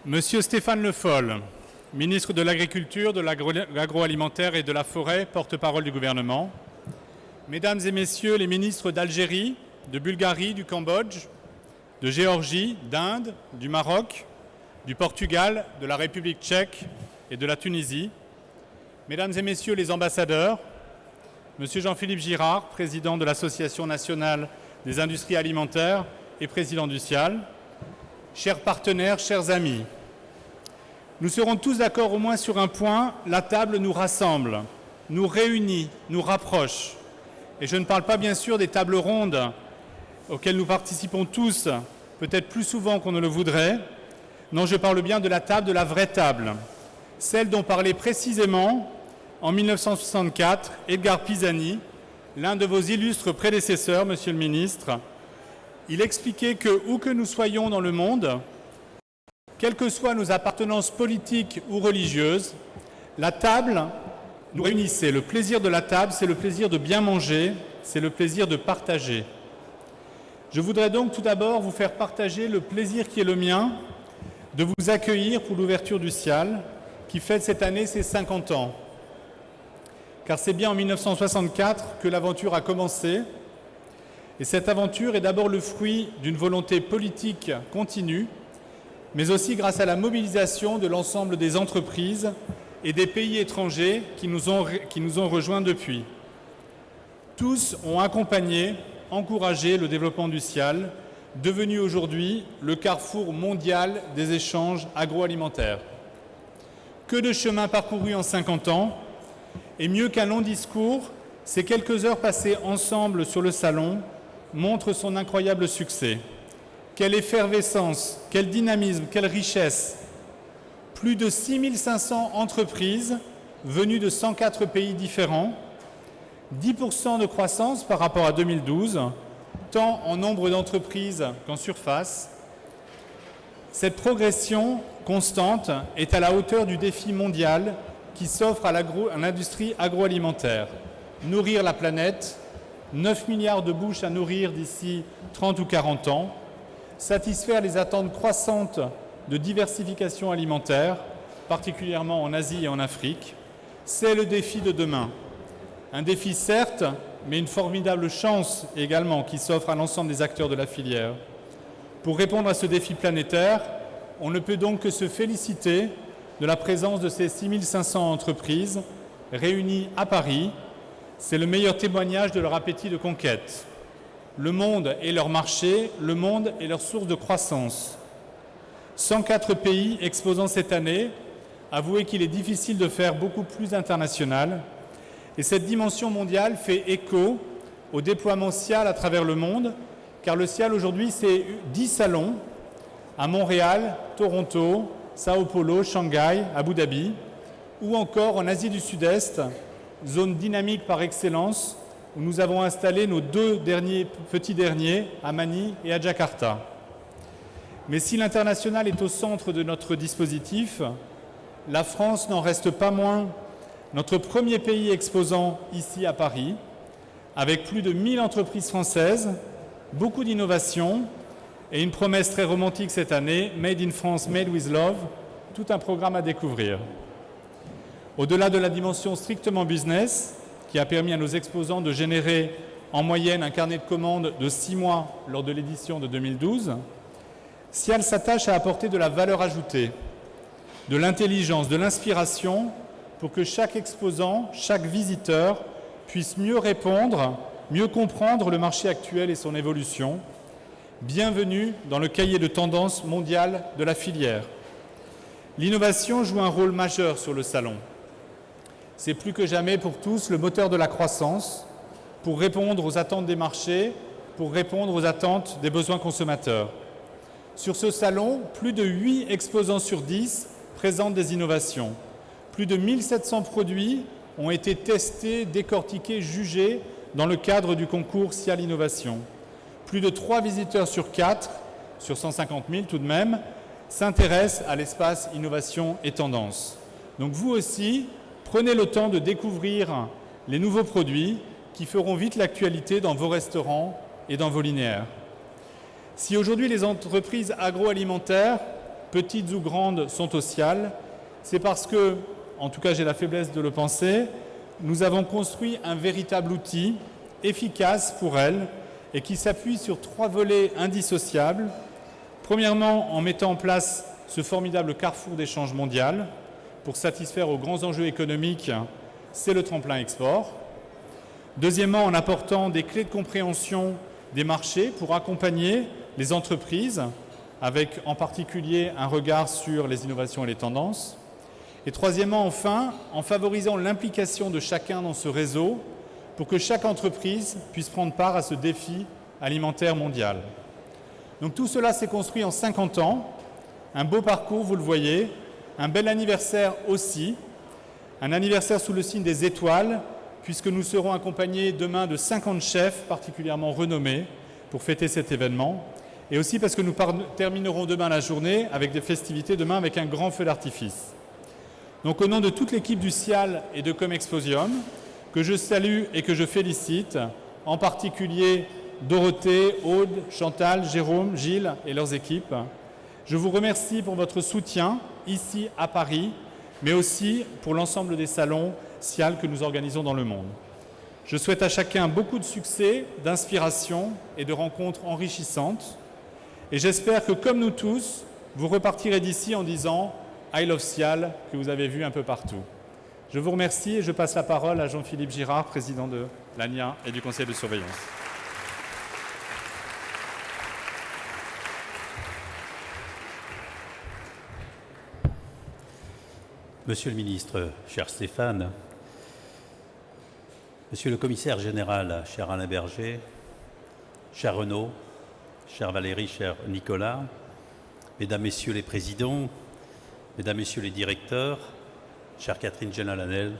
Monsieur Stéphane Le Foll, ministre de l'Agriculture, de l'Agroalimentaire et de la Forêt, porte-parole du gouvernement. Mesdames et messieurs les ministres d'Algérie, de Bulgarie, du Cambodge, de Géorgie, d'Inde, du Maroc, du Portugal, de la République tchèque et de la Tunisie. Mesdames et messieurs les ambassadeurs, Monsieur Jean-Philippe Girard, président de l'Association nationale des industries alimentaires et président du SIAL, chers partenaires, chers amis, nous serons tous d'accord au moins sur un point, la table nous rassemble, nous réunit, nous rapproche. Et je ne parle pas bien sûr des tables rondes auxquelles nous participons tous, peut-être plus souvent qu'on ne le voudrait. Non, je parle bien de la table, de la vraie table, celle dont parlait précisément en 1964 Edgar Pisani, l'un de vos illustres prédécesseurs, Monsieur le Ministre. Il expliquait que, où que nous soyons dans le monde, quelles que soient nos appartenances politiques ou religieuses, la table nous réunissait. Le plaisir de la table, c'est le plaisir de bien manger, c'est le plaisir de partager. Je voudrais donc tout d'abord vous faire partager le plaisir qui est le mien de vous accueillir pour l'ouverture du SIAL, qui fête cette année ses 50 ans. Car c'est bien en 1964 que l'aventure a commencé. Et cette aventure est d'abord le fruit d'une volonté politique continue, mais aussi grâce à la mobilisation de l'ensemble des entreprises et des pays étrangers qui nous ont rejoints depuis. Tous ont accompagné, encouragé le développement du SIAL, devenu aujourd'hui le carrefour mondial des échanges agroalimentaires. Que de chemin parcouru en 50 ans, et mieux qu'un long discours, ces quelques heures passées ensemble sur le salon montrent son incroyable succès. Quelle effervescence, quel dynamisme, quelle richesse. Plus de 6500 entreprises venues de 104 pays différents, 10% de croissance par rapport à 2012, tant en nombre d'entreprises qu'en surface. Cette progression constante est à la hauteur du défi mondial qui s'offre à l'industrie agroalimentaire. Nourrir la planète, 9 milliards de bouches à nourrir d'ici 30 ou 40 ans, satisfaire les attentes croissantes de diversification alimentaire, particulièrement en Asie et en Afrique, c'est le défi de demain. Un défi certes, mais une formidable chance également qui s'offre à l'ensemble des acteurs de la filière. Pour répondre à ce défi planétaire, on ne peut donc que se féliciter de la présence de ces 6500 entreprises réunies à Paris. C'est le meilleur témoignage de leur appétit de conquête. Le monde est leur marché, le monde est leur source de croissance. 104 pays exposant cette année, avouez qu'il est difficile de faire beaucoup plus international. Et cette dimension mondiale fait écho au déploiement SIAL à travers le monde, car le SIAL aujourd'hui, c'est 10 salons à Montréal, Toronto, Sao Paulo, Shanghai, Abu Dhabi, ou encore en Asie du Sud-Est, zone dynamique par excellence, où nous avons installé nos deux petits derniers, à Manille et à Jakarta. Mais si l'international est au centre de notre dispositif, la France n'en reste pas moins notre premier pays exposant ici à Paris, avec plus de 1000 entreprises françaises, beaucoup d'innovations et une promesse très romantique cette année, Made in France, Made with Love, tout un programme à découvrir. Au-delà de la dimension strictement business, qui a permis à nos exposants de générer en moyenne un carnet de commandes de 6 mois lors de l'édition de 2012, SIAL s'attache à apporter de la valeur ajoutée, de l'intelligence, de l'inspiration, pour que chaque exposant, chaque visiteur puisse mieux répondre, mieux comprendre le marché actuel et son évolution. Bienvenue dans le cahier de tendance mondial de la filière. L'innovation joue un rôle majeur sur le salon. C'est plus que jamais pour tous le moteur de la croissance, pour répondre aux attentes des marchés, pour répondre aux attentes des besoins consommateurs. Sur ce salon, plus de 8 exposants sur 10 présentent des innovations. Plus de 1700 produits ont été testés, décortiqués, jugés dans le cadre du concours SIAL Innovation. Plus de 3 visiteurs sur 4, sur 150 000 tout de même, s'intéressent à l'espace innovation et tendance. Donc vous aussi, prenez le temps de découvrir les nouveaux produits qui feront vite l'actualité dans vos restaurants et dans vos linéaires. Si aujourd'hui les entreprises agroalimentaires petites ou grandes, sont au Cial, c'est parce que, en tout cas j'ai la faiblesse de le penser, nous avons construit un véritable outil efficace pour elles et qui s'appuie sur 3 volets indissociables. Premièrement, en mettant en place ce formidable carrefour d'échange mondial pour satisfaire aux grands enjeux économiques, c'est le tremplin export. Deuxièmement, en apportant des clés de compréhension des marchés pour accompagner les entreprises, avec en particulier un regard sur les innovations et les tendances. Et troisièmement, enfin, en favorisant l'implication de chacun dans ce réseau pour que chaque entreprise puisse prendre part à ce défi alimentaire mondial. Donc tout cela s'est construit en 50 ans, un beau parcours, vous le voyez, un bel anniversaire aussi, un anniversaire sous le signe des étoiles, puisque nous serons accompagnés demain de 50 chefs particulièrement renommés pour fêter cet événement, et aussi parce que nous terminerons demain la journée avec des festivités, demain avec un grand feu d'artifice. Donc au nom de toute l'équipe du Cial et de Comexposium, que je salue et que je félicite, en particulier Dorothée, Aude, Chantal, Jérôme, Gilles et leurs équipes, je vous remercie pour votre soutien ici à Paris, mais aussi pour l'ensemble des salons Cial que nous organisons dans le monde. Je souhaite à chacun beaucoup de succès, d'inspiration et de rencontres enrichissantes. Et j'espère que, comme nous tous, vous repartirez d'ici en disant « I love Cial » que vous avez vu un peu partout. Je vous remercie et je passe la parole à Jean-Philippe Girard, président de l'ANIA et du Conseil de surveillance. Monsieur le ministre, cher Stéphane, Monsieur le commissaire général, cher Alain Berger, cher Renaud, cher Valérie, cher Nicolas, Mesdames, Messieurs les présidents, Mesdames, Messieurs les directeurs, chère Catherine Génalanel,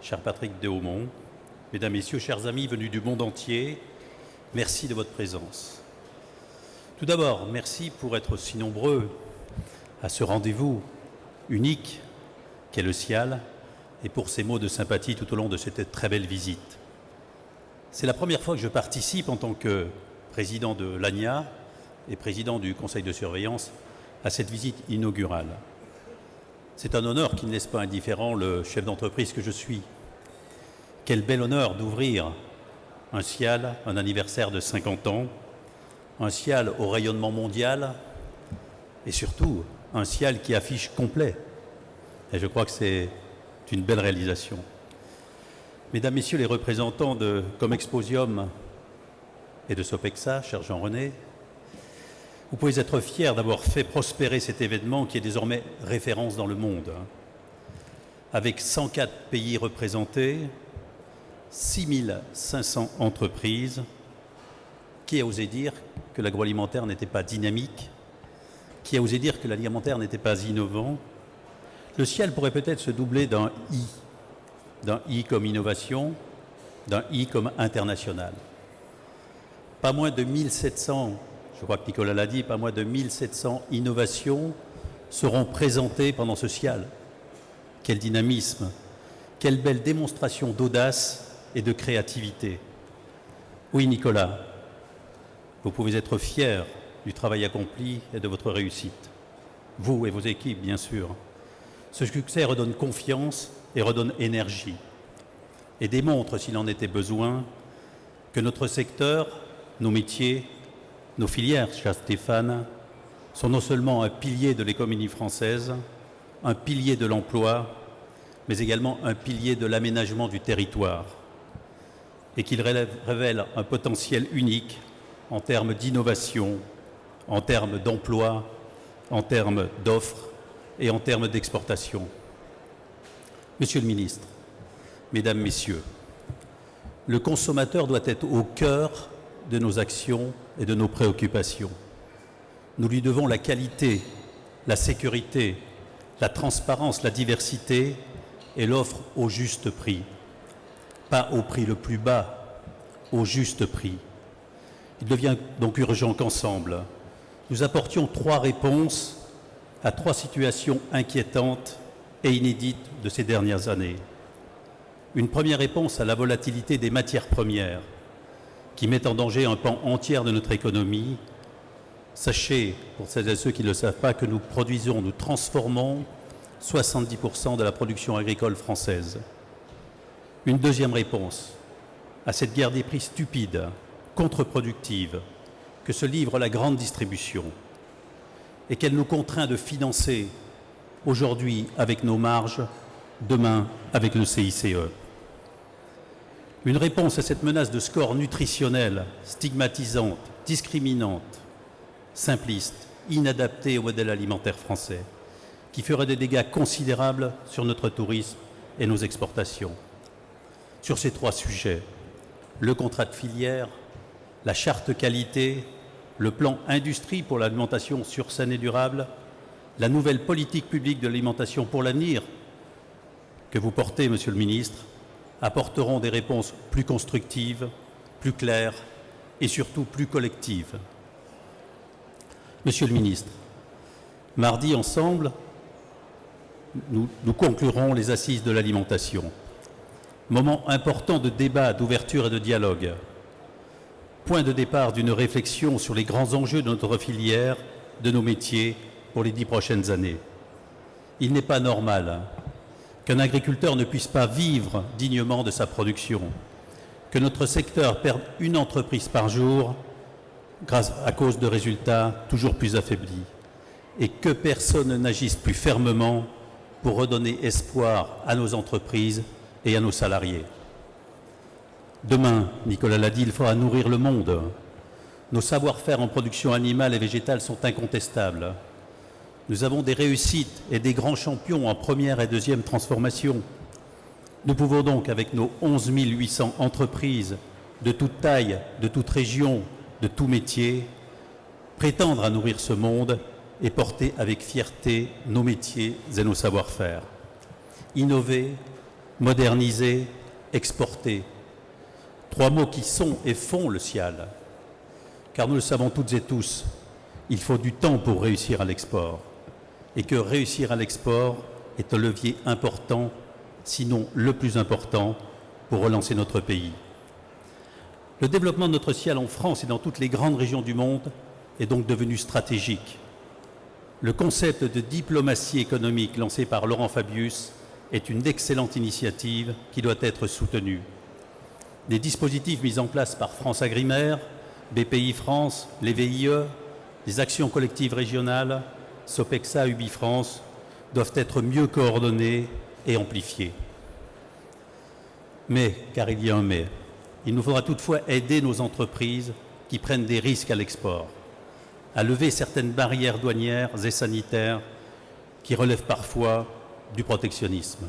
cher Patrick Dehaumont, Mesdames, Messieurs, chers amis venus du monde entier, merci de votre présence. Tout d'abord, merci pour être si nombreux à ce rendez-vous unique qu'est le Cial, et pour ces mots de sympathie tout au long de cette très belle visite. C'est la première fois que je participe en tant que président de l'ANIA et président du Conseil de surveillance à cette visite inaugurale. C'est un honneur qui ne laisse pas indifférent le chef d'entreprise que je suis. Quel bel honneur d'ouvrir un Cial, un anniversaire de 50 ans, un Cial au rayonnement mondial et surtout un Cial qui affiche complet. Et je crois que c'est une belle réalisation. Mesdames, Messieurs les représentants de Comexposium et de Sopexa, cher Jean-René, vous pouvez être fiers d'avoir fait prospérer cet événement qui est désormais référence dans le monde. Avec 104 pays représentés, 6500 entreprises, qui a osé dire que l'agroalimentaire n'était pas dynamique, qui a osé dire que l'alimentaire n'était pas innovant. Le Cial pourrait peut-être se doubler d'un I comme innovation, d'un I comme international. Pas moins de 1700, je crois que Nicolas l'a dit, pas moins de 1700 innovations seront présentées pendant ce Cial. Quel dynamisme, quelle belle démonstration d'audace et de créativité. Oui, Nicolas, vous pouvez être fiers du travail accompli et de votre réussite. Vous et vos équipes, bien sûr. Ce succès redonne confiance et redonne énergie et démontre, s'il en était besoin, que notre secteur, nos métiers, nos filières, cher Stéphane, sont non seulement un pilier de l'économie française, un pilier de l'emploi, mais également un pilier de l'aménagement du territoire et qu'ils révèlent un potentiel unique en termes d'innovation, en termes d'emploi, en termes d'offres et en termes d'exportation. Monsieur le ministre, Mesdames, Messieurs, le consommateur doit être au cœur de nos actions et de nos préoccupations. Nous lui devons la qualité, la sécurité, la transparence, la diversité et l'offre au juste prix. Pas au prix le plus bas, au juste prix. Il devient donc urgent qu'ensemble, nous apportions 3 réponses à 3 situations inquiétantes et inédites de ces dernières années. Une première réponse à la volatilité des matières premières qui met en danger un pan entier de notre économie Sachez, pour celles et ceux qui ne le savent pas, que nous transformons 70% de la production agricole française. Une deuxième réponse à cette guerre des prix stupide, contre-productive, que se livre la grande distribution et qu'elle nous contraint de financer aujourd'hui avec nos marges, demain avec le CICE. Une réponse à cette menace de score nutritionnel, stigmatisante, discriminante, simpliste, inadaptée au modèle alimentaire français, qui ferait des dégâts considérables sur notre tourisme et nos exportations. Sur ces trois sujets, le contrat de filière, la charte qualité, le plan industrie pour l'alimentation sûre, saine et durable, la nouvelle politique publique de l'alimentation pour l'avenir que vous portez, Monsieur le Ministre, apporteront des réponses plus constructives, plus claires et surtout plus collectives. Monsieur le Ministre, mardi ensemble, nous conclurons les assises de l'alimentation. Moment important de débat, d'ouverture et de dialogue. Point de départ d'une réflexion sur les grands enjeux de notre filière, de nos métiers pour les 10 prochaines années. Il n'est pas normal qu'un agriculteur ne puisse pas vivre dignement de sa production, que notre secteur perde une entreprise par jour à cause de résultats toujours plus affaiblis, et que personne n'agisse plus fermement pour redonner espoir à nos entreprises et à nos salariés. Demain, Nicolas l'a dit, il faudra nourrir le monde. Nos savoir-faire en production animale et végétale sont incontestables. Nous avons des réussites et des grands champions en première et deuxième transformation. Nous pouvons donc, avec nos 11 800 entreprises de toute taille, de toute région, de tout métier, prétendre à nourrir ce monde et porter avec fierté nos métiers et nos savoir-faire. Innover, moderniser, exporter. Trois mots qui sont et font le SIAL. Car nous le savons toutes et tous, il faut du temps pour réussir à l'export. Et que réussir à l'export est un levier important, sinon le plus important, pour relancer notre pays. Le développement de notre SIAL en France et dans toutes les grandes régions du monde est donc devenu stratégique. Le concept de diplomatie économique lancé par Laurent Fabius est une excellente initiative qui doit être soutenue. Des dispositifs mis en place par France Agrimaire, BPI France, les VIE, les actions collectives régionales, Sopexa, Ubifrance, doivent être mieux coordonnés et amplifiés. Mais, car il y a un mais, il nous faudra toutefois aider nos entreprises qui prennent des risques à l'export, à lever certaines barrières douanières et sanitaires qui relèvent parfois du protectionnisme,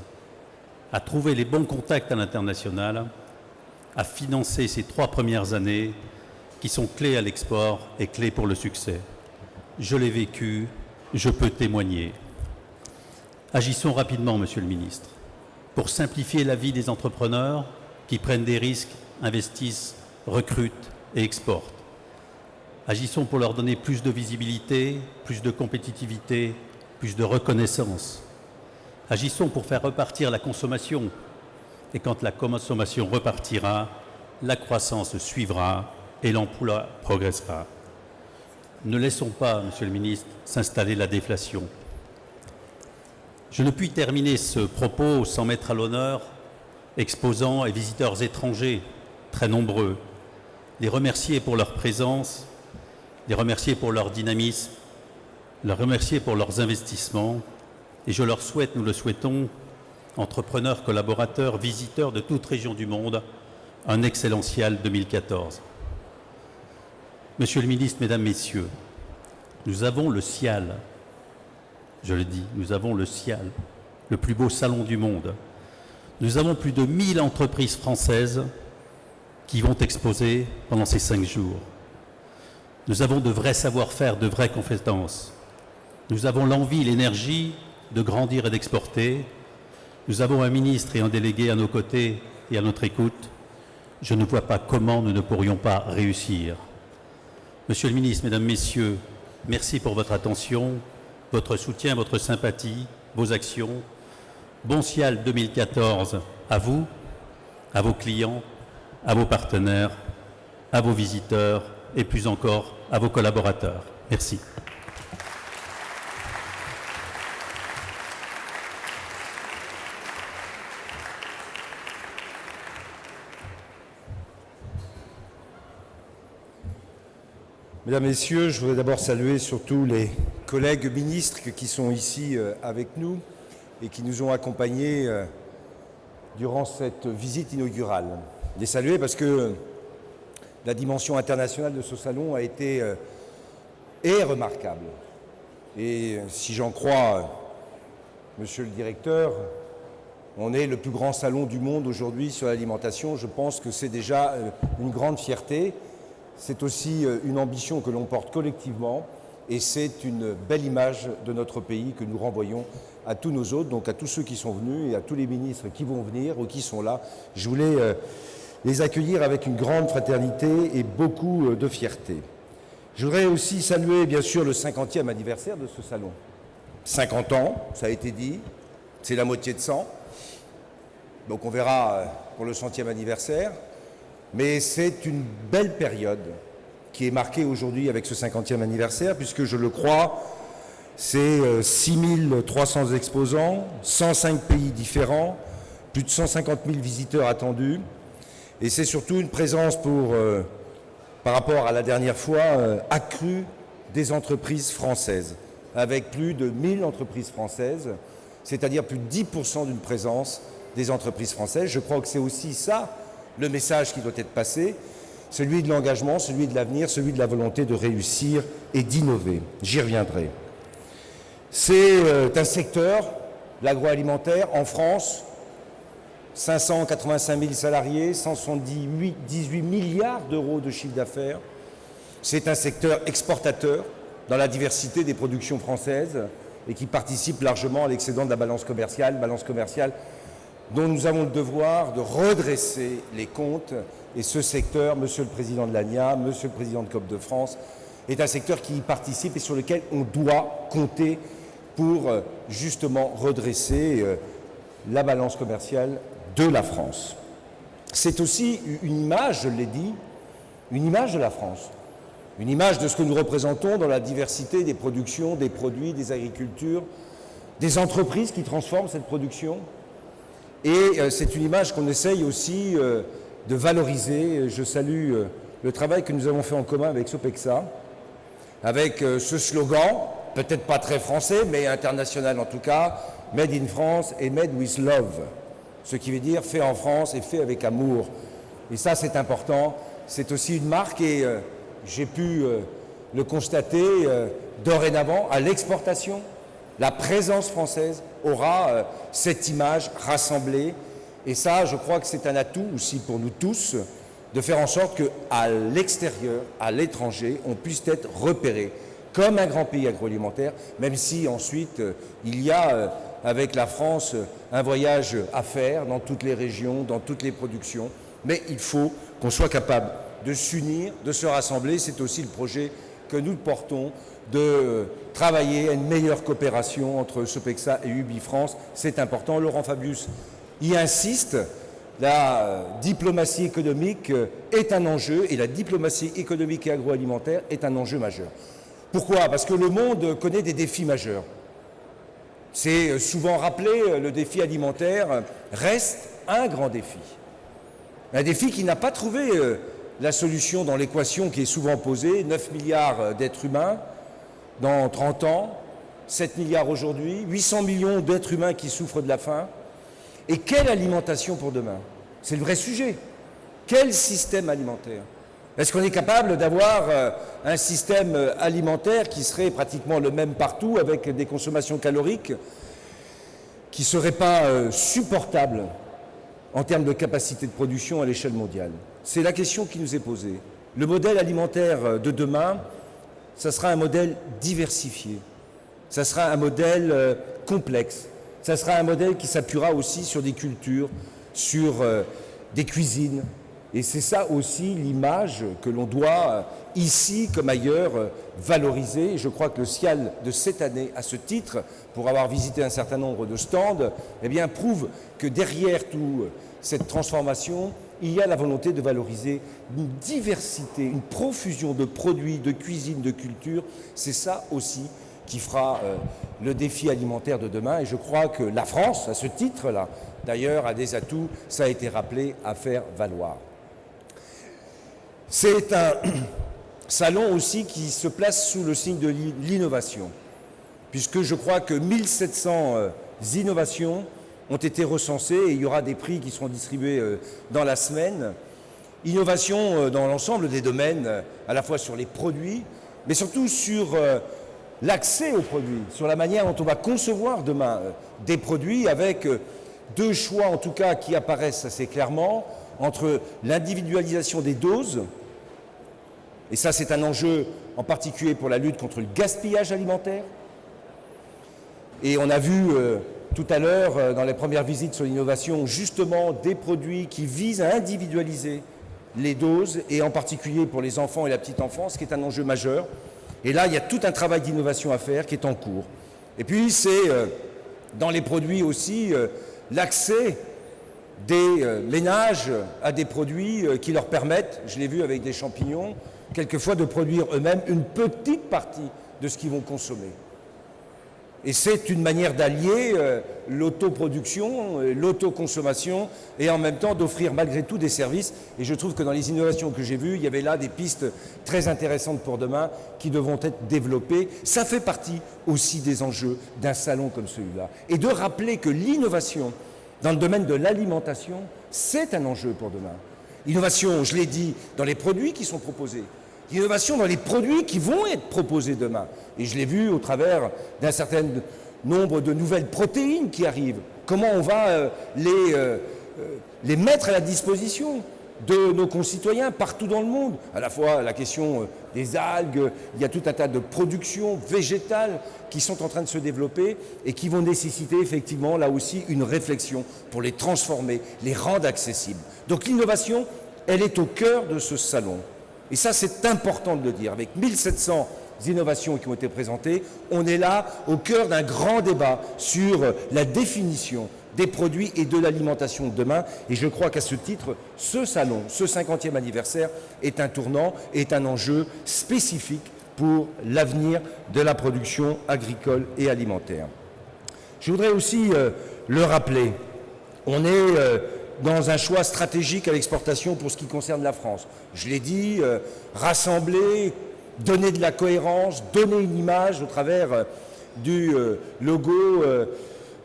à trouver les bons contacts à l'international, à financer ces 3 premières années qui sont clés à l'export et clés pour le succès. Je l'ai vécu, je peux témoigner. Agissons rapidement, Monsieur le Ministre, pour simplifier la vie des entrepreneurs qui prennent des risques, investissent, recrutent et exportent. Agissons pour leur donner plus de visibilité, plus de compétitivité, plus de reconnaissance. Agissons pour faire repartir la consommation. Et quand la consommation repartira, la croissance suivra et l'emploi progressera. Ne laissons pas, Monsieur le Ministre, s'installer la déflation. Je ne puis terminer ce propos sans mettre à l'honneur exposants et visiteurs étrangers, très nombreux, les remercier pour leur présence, les remercier pour leur dynamisme, les remercier pour leurs investissements. Et je leur souhaite, nous le souhaitons, entrepreneurs, collaborateurs, visiteurs de toute région du monde, un excellent SIAL 2014. Monsieur le Ministre, Mesdames, Messieurs, nous avons le SIAL, je le dis, nous avons le SIAL, le plus beau salon du monde. Nous avons plus de 1000 entreprises françaises qui vont exposer pendant ces 5 jours. Nous avons de vrais savoir-faire, de vraies compétences. Nous avons l'envie, l'énergie de grandir et d'exporter. Nous avons un ministre et un délégué à nos côtés et à notre écoute. Je ne vois pas comment nous ne pourrions pas réussir. Monsieur le ministre, Mesdames, Messieurs, merci pour votre attention, votre soutien, votre sympathie, vos actions. Bon SIAL 2014 à vous, à vos clients, à vos partenaires, à vos visiteurs et plus encore à vos collaborateurs. Merci. Mesdames, Messieurs, je voudrais d'abord saluer surtout les collègues ministres qui sont ici avec nous et qui nous ont accompagnés durant cette visite inaugurale. Les saluer parce que la dimension internationale de ce salon a été est remarquable. Et si j'en crois Monsieur le Directeur, on est le plus grand salon du monde aujourd'hui sur l'alimentation. Je pense que c'est déjà une grande fierté. C'est aussi une ambition que l'on porte collectivement et c'est une belle image de notre pays que nous renvoyons à tous nos hôtes, donc à tous ceux qui sont venus et à tous les ministres qui vont venir ou qui sont là. Je voulais les accueillir avec une grande fraternité et beaucoup de fierté. Je voudrais aussi saluer bien sûr le 50e anniversaire de ce salon. 50 ans, ça a été dit, c'est la moitié de 100. Donc on verra pour le 100e anniversaire. Mais c'est une belle période qui est marquée aujourd'hui avec ce 50e anniversaire, puisque je le crois, c'est 6300 exposants, 105 pays différents, plus de 150 000 visiteurs attendus. Et c'est surtout une présence par rapport à la dernière fois, accrue des entreprises françaises, avec plus de 1000 entreprises françaises, c'est-à-dire plus de 10% d'une présence des entreprises françaises. Je crois que c'est aussi ça, le message qui doit être passé, celui de l'engagement, celui de l'avenir, celui de la volonté de réussir et d'innover. J'y reviendrai. C'est un secteur, l'agroalimentaire, en France, 585 000 salariés, 178 milliards d'euros de chiffre d'affaires. C'est un secteur exportateur dans la diversité des productions françaises et qui participe largement à l'excédent de la balance commerciale dont nous avons le devoir de redresser les comptes. Et ce secteur, Monsieur le Président de l'ANIA, Monsieur le Président de COP de France, est un secteur qui y participe et sur lequel on doit compter pour justement redresser la balance commerciale de la France. C'est aussi une image, je l'ai dit, une image de la France, une image de ce que nous représentons dans la diversité des productions, des produits, des agricultures, des entreprises qui transforment cette production. Et c'est une image qu'on essaye aussi de valoriser. Je salue le travail que nous avons fait en commun avec Sopexa, avec ce slogan, peut-être pas très français, mais international en tout cas, « Made in France » et « Made with Love », ce qui veut dire « fait en France » et « fait avec amour ». Et ça, c'est important. C'est aussi une marque et j'ai pu le constater dorénavant à l'exportation. La présence française aura cette image rassemblée. Et ça, je crois que c'est un atout aussi pour nous tous de faire en sorte qu'à l'extérieur, à l'étranger, on puisse être repéré comme un grand pays agroalimentaire, même si ensuite il y a avec la France un voyage à faire dans toutes les régions, dans toutes les productions. Mais il faut qu'on soit capable de s'unir, de se rassembler. C'est aussi le projet que nous portons, de travailler à une meilleure coopération entre Sopexa et Ubi France. C'est important. Laurent Fabius y insiste. La diplomatie économique est un enjeu et la diplomatie économique et agroalimentaire est un enjeu majeur. Pourquoi ? Parce que le monde connaît des défis majeurs. C'est souvent rappelé, le défi alimentaire reste un grand défi. Un défi qui n'a pas trouvé la solution dans l'équation qui est souvent posée, 9 milliards d'êtres humains dans 30 ans, 7 milliards aujourd'hui, 800 millions d'êtres humains qui souffrent de la faim. Et quelle alimentation pour demain ? C'est le vrai sujet. Quel système alimentaire ? Est-ce qu'on est capable d'avoir un système alimentaire qui serait pratiquement le même partout, avec des consommations caloriques qui ne seraient pas supportables en termes de capacité de production à l'échelle mondiale ? C'est la question qui nous est posée. Le modèle alimentaire de demain, ça sera un modèle diversifié, ça sera un modèle complexe, ça sera un modèle qui s'appuiera aussi sur des cultures, sur des cuisines, Et c'est ça aussi l'image que l'on doit, ici comme ailleurs, valoriser. Je crois que le SIAL de cette année, à ce titre, pour avoir visité un certain nombre de stands, eh bien, prouve que derrière toute cette transformation, il y a la volonté de valoriser une diversité, une profusion de produits, de cuisine, de culture. C'est ça aussi qui fera le défi alimentaire de demain. Et je crois que la France, à ce titre-là, d'ailleurs, a des atouts, ça a été rappelé, à faire valoir. C'est un salon aussi qui se place sous le signe de l'innovation, puisque je crois que 1700 innovations ont été recensées et il y aura des prix qui seront distribués dans la semaine. Innovation dans l'ensemble des domaines, à la fois sur les produits, mais surtout sur l'accès aux produits, sur la manière dont on va concevoir demain des produits, avec deux choix en tout cas qui apparaissent assez clairement, entre l'individualisation des doses, et ça c'est un enjeu en particulier pour la lutte contre le gaspillage alimentaire, et on a vu tout à l'heure dans les premières visites sur l'innovation justement des produits qui visent à individualiser les doses, et en particulier pour les enfants et la petite enfance, qui est un enjeu majeur. Et là, il y a tout un travail d'innovation à faire qui est en cours. Et puis, c'est dans les produits aussi l'accès des ménages à des produits qui leur permettent, je l'ai vu avec des champignons, quelquefois de produire eux-mêmes une petite partie de ce qu'ils vont consommer. Et c'est une manière d'allier l'autoproduction, l'autoconsommation et en même temps d'offrir malgré tout des services. Et je trouve que dans les innovations que j'ai vues, il y avait là des pistes très intéressantes pour demain qui devront être développées. Ça fait partie aussi des enjeux d'un salon comme celui-là. Et de rappeler que l'innovation dans le domaine de l'alimentation, c'est un enjeu pour demain. Innovation, je l'ai dit, dans les produits qui sont proposés. L'innovation dans les produits qui vont être proposés demain. Et je l'ai vu au travers d'un certain nombre de nouvelles protéines qui arrivent. Comment on va les mettre à la disposition de nos concitoyens partout dans le monde. À la fois la question des algues, il y a tout un tas de productions végétales qui sont en train de se développer et qui vont nécessiter effectivement là aussi une réflexion pour les transformer, les rendre accessibles. Donc l'innovation, elle est au cœur de ce salon. Et ça, c'est important de le dire. Avec 1700 innovations qui ont été présentées, on est là au cœur d'un grand débat sur la définition des produits et de l'alimentation de demain. Et je crois qu'à ce titre, ce salon, ce 50e anniversaire, est un tournant, est un enjeu spécifique pour l'avenir de la production agricole et alimentaire. Je voudrais aussi le rappeler, on est dans un choix stratégique à l'exportation pour ce qui concerne la France. Je l'ai dit, rassembler, donner de la cohérence, donner une image au travers du logo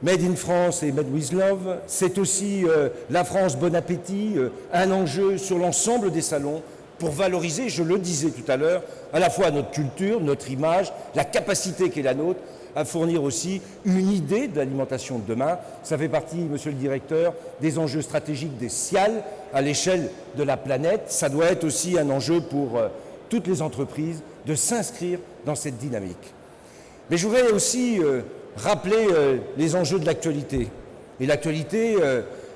Made in France et Made with Love. C'est aussi la France Bon Appétit, un enjeu sur l'ensemble des salons pour valoriser, je le disais tout à l'heure, à la fois notre culture, notre image, la capacité qui est la nôtre, à fournir aussi une idée de l'alimentation de demain. Ça fait partie, monsieur le directeur, des enjeux stratégiques des SIAL à l'échelle de la planète. Ça doit être aussi un enjeu pour toutes les entreprises de s'inscrire dans cette dynamique. Mais je voudrais aussi rappeler les enjeux de l'actualité. Et l'actualité,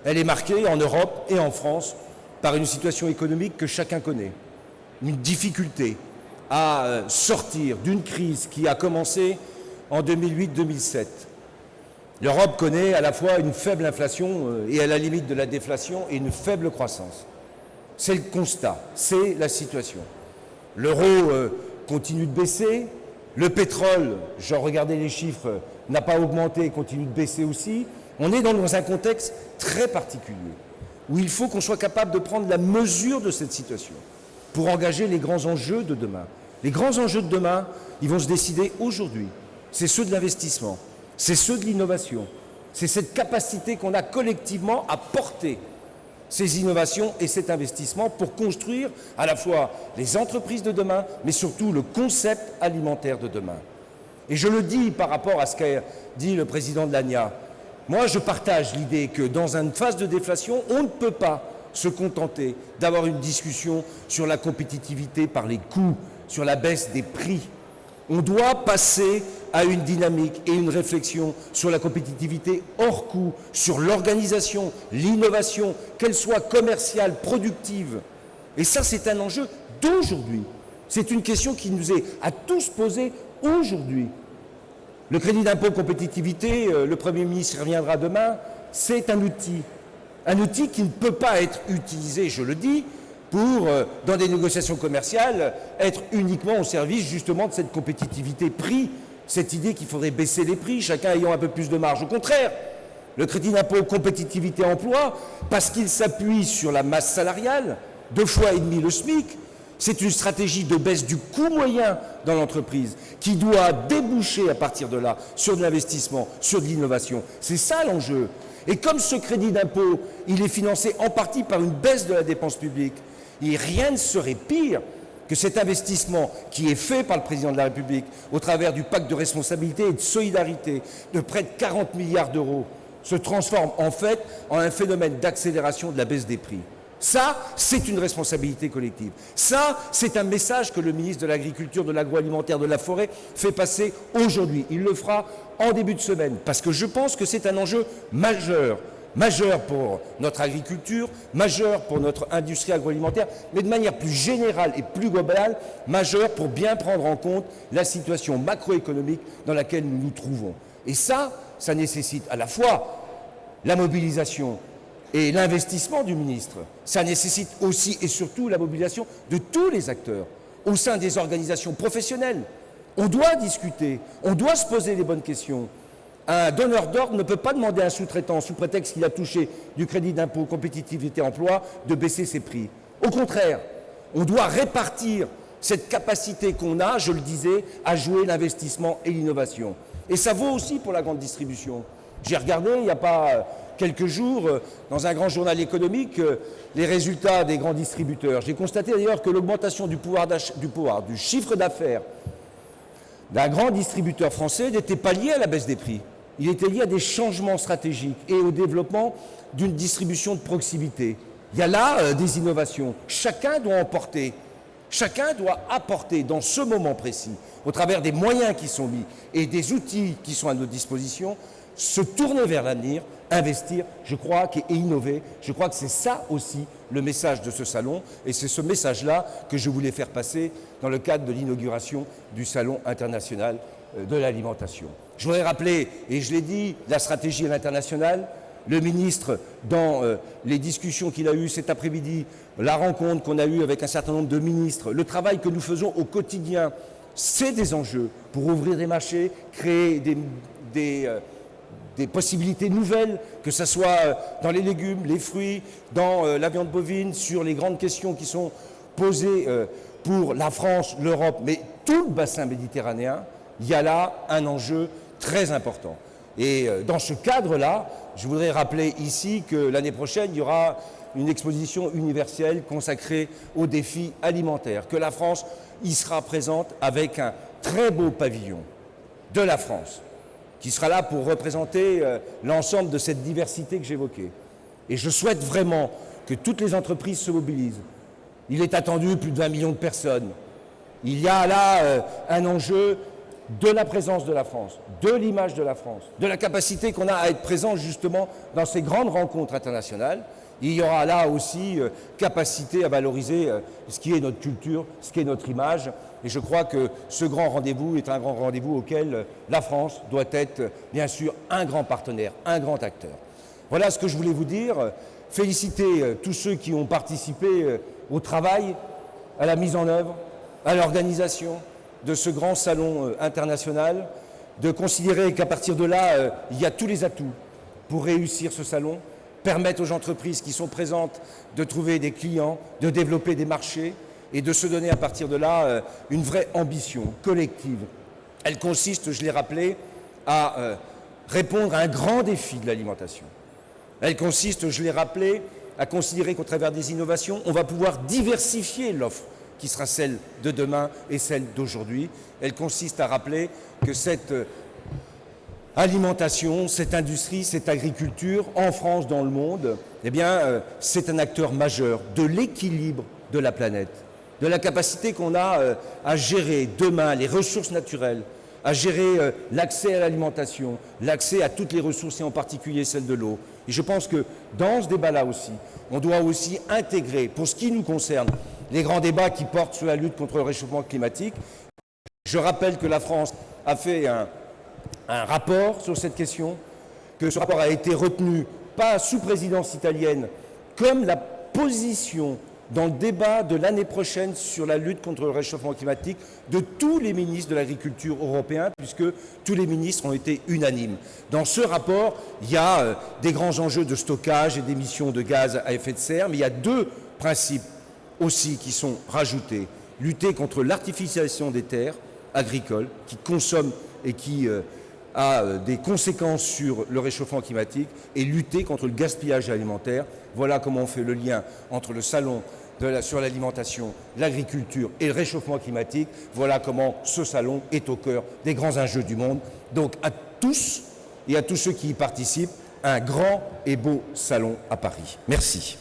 elle est marquée en Europe et en France par une situation économique que chacun connaît. Une difficulté à sortir d'une crise qui a commencé en 2008-2007. L'Europe connaît à la fois une faible inflation et à la limite de la déflation et une faible croissance. C'est le constat, c'est la situation. L'euro continue de baisser, le pétrole, j'en regardais les chiffres, n'a pas augmenté et continue de baisser aussi. On est dans un contexte très particulier où il faut qu'on soit capable de prendre la mesure de cette situation pour engager les grands enjeux de demain. Les grands enjeux de demain, ils vont se décider aujourd'hui. C'est ceux de l'investissement, c'est ceux de l'innovation, c'est cette capacité qu'on a collectivement à porter ces innovations et cet investissement pour construire à la fois les entreprises de demain, mais surtout le concept alimentaire de demain. Et je le dis par rapport à ce qu'a dit le président de l'ANIA, moi je partage l'idée que dans une phase de déflation, on ne peut pas se contenter d'avoir une discussion sur la compétitivité par les coûts, sur la baisse des prix. On doit passer à une dynamique et une réflexion sur la compétitivité hors coût, sur l'organisation, l'innovation, qu'elle soit commerciale, productive. Et ça, c'est un enjeu d'aujourd'hui. C'est une question qui nous est à tous posée aujourd'hui. Le crédit d'impôt compétitivité, le Premier ministre y reviendra demain, c'est un outil qui ne peut pas être utilisé, je le dis, pour, dans des négociations commerciales, être uniquement au service justement de cette compétitivité prix, cette idée qu'il faudrait baisser les prix, chacun ayant un peu plus de marge. Au contraire, le crédit d'impôt compétitivité emploi, parce qu'il s'appuie sur la masse salariale, 2,5 fois le SMIC, c'est une stratégie de baisse du coût moyen dans l'entreprise qui doit déboucher à partir de là sur de l'investissement, sur de l'innovation. C'est ça l'enjeu. Et comme ce crédit d'impôt, il est financé en partie par une baisse de la dépense publique, et rien ne serait pire que cet investissement qui est fait par le président de la République au travers du pacte de responsabilité et de solidarité de près de 40 milliards d'euros se transforme en fait en un phénomène d'accélération de la baisse des prix. Ça, c'est une responsabilité collective. Ça, c'est un message que le ministre de l'Agriculture, de l'Agroalimentaire, de la Forêt fait passer aujourd'hui. Il le fera en début de semaine, parce que je pense que c'est un enjeu majeur pour notre agriculture, majeur pour notre industrie agroalimentaire, mais de manière plus générale et plus globale, majeur pour bien prendre en compte la situation macroéconomique dans laquelle nous nous trouvons. Et ça nécessite à la fois la mobilisation et l'investissement du ministre. Ça nécessite aussi et surtout la mobilisation de tous les acteurs au sein des organisations professionnelles. On doit discuter, on doit se poser les bonnes questions. Un donneur d'ordre ne peut pas demander à un sous-traitant, sous prétexte qu'il a touché du crédit d'impôt compétitivité emploi, de baisser ses prix. Au contraire, on doit répartir cette capacité qu'on a, je le disais, à jouer l'investissement et l'innovation. Et ça vaut aussi pour la grande distribution. J'ai regardé, il n'y a pas quelques jours, dans un grand journal économique, les résultats des grands distributeurs. J'ai constaté d'ailleurs que l'augmentation du chiffre d'affaires d'un grand distributeur français n'était pas lié à la baisse des prix. Il était lié à des changements stratégiques et au développement d'une distribution de proximité. Il y a là des innovations. Chacun doit apporter dans ce moment précis, au travers des moyens qui sont mis et des outils qui sont à notre disposition, se tourner vers l'avenir, investir, je crois, et innover. Je crois que c'est ça aussi le message de ce salon, et c'est ce message-là que je voulais faire passer dans le cadre de l'inauguration du Salon international de l'alimentation. Je voudrais rappeler, et je l'ai dit, la stratégie à l'international. Le ministre, dans les discussions qu'il a eues cet après-midi, la rencontre qu'on a eue avec un certain nombre de ministres, le travail que nous faisons au quotidien, c'est des enjeux pour ouvrir des marchés, créer des possibilités nouvelles, que ce soit dans les légumes, les fruits, dans la viande bovine, sur les grandes questions qui sont posées pour la France, l'Europe, mais tout le bassin méditerranéen. Il y a là un enjeu très important. Et dans ce cadre-là, je voudrais rappeler ici que l'année prochaine, il y aura une exposition universelle consacrée aux défis alimentaires, que la France y sera présente avec un très beau pavillon de la France, qui sera là pour représenter l'ensemble de cette diversité que j'évoquais. Et je souhaite vraiment que toutes les entreprises se mobilisent. Il est attendu plus de 20 millions de personnes. Il y a là un enjeu de la présence de la France, de l'image de la France, de la capacité qu'on a à être présent justement dans ces grandes rencontres internationales. Il y aura là aussi capacité à valoriser ce qui est notre culture, ce qui est notre image. Et je crois que ce grand rendez-vous est un grand rendez-vous auquel la France doit être, bien sûr, un grand partenaire, un grand acteur. Voilà ce que je voulais vous dire. Féliciter tous ceux qui ont participé au travail, à la mise en œuvre, à l'organisation de ce grand salon international, de considérer qu'à partir de là, il y a tous les atouts pour réussir ce salon, permettre aux entreprises qui sont présentes de trouver des clients, de développer des marchés et de se donner à partir de là une vraie ambition collective. Elle consiste, je l'ai rappelé, à répondre à un grand défi de l'alimentation. Elle consiste, je l'ai rappelé, à considérer qu'au travers des innovations, on va pouvoir diversifier l'offre qui sera celle de demain et celle d'aujourd'hui. Elle consiste à rappeler que cette alimentation, cette industrie, cette agriculture, en France, dans le monde, eh bien, c'est un acteur majeur de l'équilibre de la planète, de la capacité qu'on a à gérer demain les ressources naturelles, à gérer l'accès à l'alimentation, l'accès à toutes les ressources et en particulier celle de l'eau. Et je pense que dans ce débat-là aussi, on doit aussi intégrer, pour ce qui nous concerne, les grands débats qui portent sur la lutte contre le réchauffement climatique. Je rappelle que la France a fait un rapport sur cette question, que ce rapport a été retenu, pas sous présidence italienne, comme la position dans le débat de l'année prochaine sur la lutte contre le réchauffement climatique de tous les ministres de l'agriculture européens, puisque tous les ministres ont été unanimes. Dans ce rapport, il y a des grands enjeux de stockage et d'émissions de gaz à effet de serre, mais il y a deux principes aussi qui sont rajoutés. Lutter contre l'artificialisation des terres agricoles qui consomment et qui a des conséquences sur le réchauffement climatique, et lutter contre le gaspillage alimentaire. Voilà comment on fait le lien entre le salon sur l'alimentation, l'agriculture et le réchauffement climatique. Voilà comment ce salon est au cœur des grands enjeux du monde. Donc à tous et à tous ceux qui y participent, un grand et beau salon à Paris. Merci.